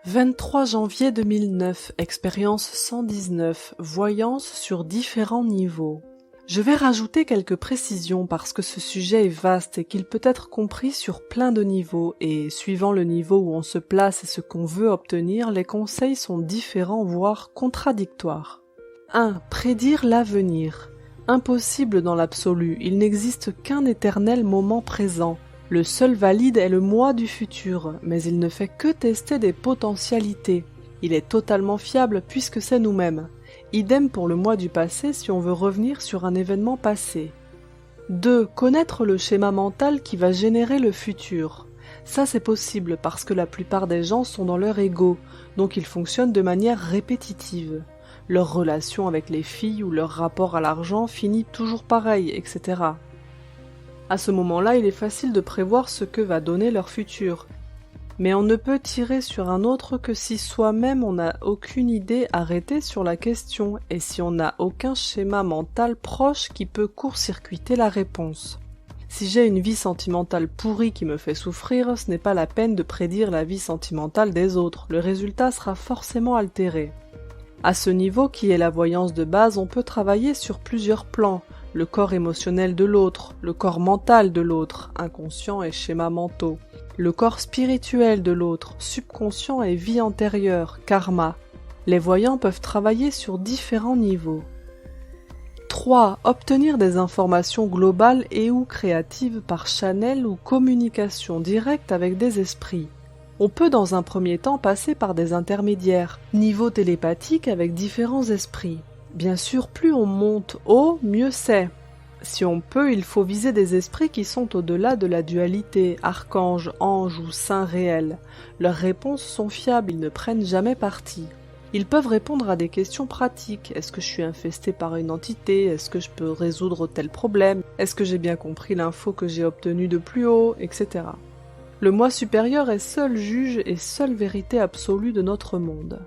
23 janvier 2009, expérience 119, voyance sur différents niveaux. Je vais rajouter quelques précisions parce que ce sujet est vaste et qu'il peut être compris sur plein de niveaux et, suivant le niveau où on se place et ce qu'on veut obtenir, les conseils sont différents voire contradictoires. 1. Prédire l'avenir. Impossible dans l'absolu, il n'existe qu'un éternel moment présent. Le seul valide est le moi du futur, mais il ne fait que tester des potentialités. Il est totalement fiable puisque c'est nous-mêmes. Idem pour le moi du passé si on veut revenir sur un événement passé. 2. Connaître le schéma mental qui va générer le futur. Ça c'est possible parce que la plupart des gens sont dans leur ego, donc ils fonctionnent de manière répétitive. Leur relation avec les filles ou leur rapport à l'argent finit toujours pareil, etc. À ce moment-là, il est facile de prévoir ce que va donner leur futur. Mais on ne peut tirer sur un autre que si soi-même on n'a aucune idée arrêtée sur la question et si on n'a aucun schéma mental proche qui peut court-circuiter la réponse. Si j'ai une vie sentimentale pourrie qui me fait souffrir, ce n'est pas la peine de prédire la vie sentimentale des autres, le résultat sera forcément altéré. À ce niveau qui est la voyance de base, on peut travailler sur plusieurs plans. Le corps émotionnel de l'autre, le corps mental de l'autre, inconscient et schémas mentaux, le corps spirituel de l'autre, subconscient et vie antérieure, karma. Les voyants peuvent travailler sur différents niveaux. 3. Obtenir des informations globales et ou créatives par channel ou communication directe avec des esprits. On peut dans un premier temps passer par des intermédiaires, niveau télépathique avec différents esprits. Bien sûr, plus on monte haut, mieux c'est. Si on peut, il faut viser des esprits qui sont au-delà de la dualité, archanges, anges ou saints réels. Leurs réponses sont fiables, ils ne prennent jamais parti. Ils peuvent répondre à des questions pratiques. Est-ce que je suis infesté par une entité? Est-ce que je peux résoudre tel problème? Est-ce que j'ai bien compris l'info que j'ai obtenue de plus haut? Etc. Le moi supérieur est seul juge et seule vérité absolue de notre monde.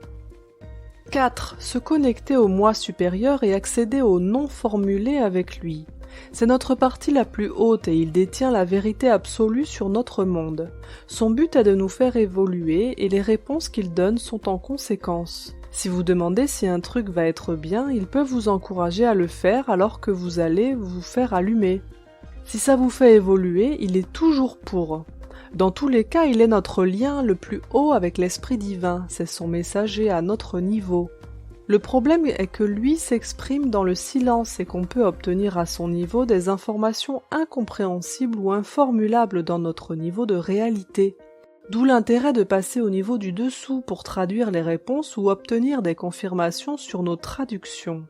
4. Se connecter au moi supérieur et accéder au non formulé avec lui. C'est notre partie la plus haute et il détient la vérité absolue sur notre monde. Son but est de nous faire évoluer et les réponses qu'il donne sont en conséquence. Si vous demandez si un truc va être bien, il peut vous encourager à le faire alors que vous allez vous faire allumer. Si ça vous fait évoluer, il est toujours pour. Dans tous les cas, il est notre lien le plus haut avec l'esprit divin, c'est son messager à notre niveau. Le problème est que lui s'exprime dans le silence et qu'on peut obtenir à son niveau des informations incompréhensibles ou informulables dans notre niveau de réalité. D'où l'intérêt de passer au niveau du dessous pour traduire les réponses ou obtenir des confirmations sur nos traductions.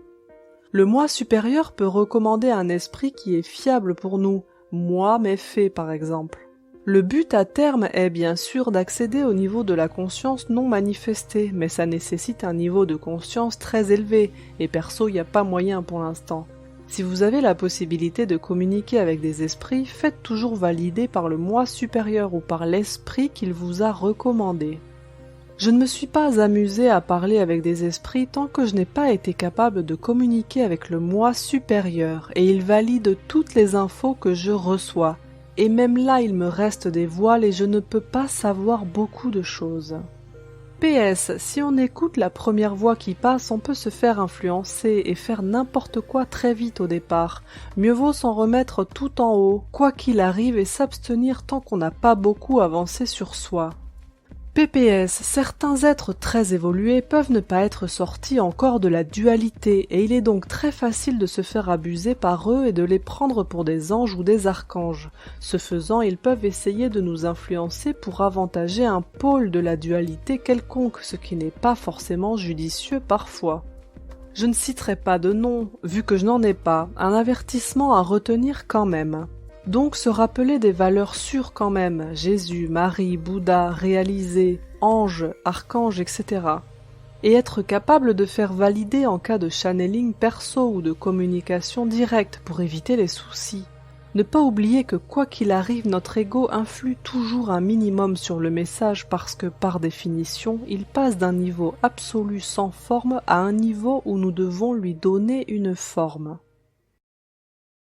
Le moi supérieur peut recommander un esprit qui est fiable pour nous, moi mes faits par exemple. Le but à terme est bien sûr d'accéder au niveau de la conscience non manifestée, mais ça nécessite un niveau de conscience très élevé, et perso, il n'y a pas moyen pour l'instant. Si vous avez la possibilité de communiquer avec des esprits, faites toujours valider par le moi supérieur ou par l'esprit qu'il vous a recommandé. Je ne me suis pas amusée à parler avec des esprits tant que je n'ai pas été capable de communiquer avec le moi supérieur, et il valide toutes les infos que je reçois. Et même là, il me reste des voiles et je ne peux pas savoir beaucoup de choses. PS, si on écoute la première voix qui passe, on peut se faire influencer et faire n'importe quoi très vite au départ. Mieux vaut s'en remettre tout en haut, quoi qu'il arrive, et s'abstenir tant qu'on n'a pas beaucoup avancé sur soi. PPS, certains êtres très évolués peuvent ne pas être sortis encore de la dualité et il est donc très facile de se faire abuser par eux et de les prendre pour des anges ou des archanges. Ce faisant, ils peuvent essayer de nous influencer pour avantager un pôle de la dualité quelconque, ce qui n'est pas forcément judicieux parfois. Je ne citerai pas de nom, vu que je n'en ai pas, un avertissement à retenir quand même. Donc se rappeler des valeurs sûres quand même, Jésus, Marie, Bouddha, réalisé, ange, archange, etc. Et être capable de faire valider en cas de channeling perso ou de communication directe pour éviter les soucis. Ne pas oublier que quoi qu'il arrive, notre ego influe toujours un minimum sur le message parce que par définition, il passe d'un niveau absolu sans forme à un niveau où nous devons lui donner une forme.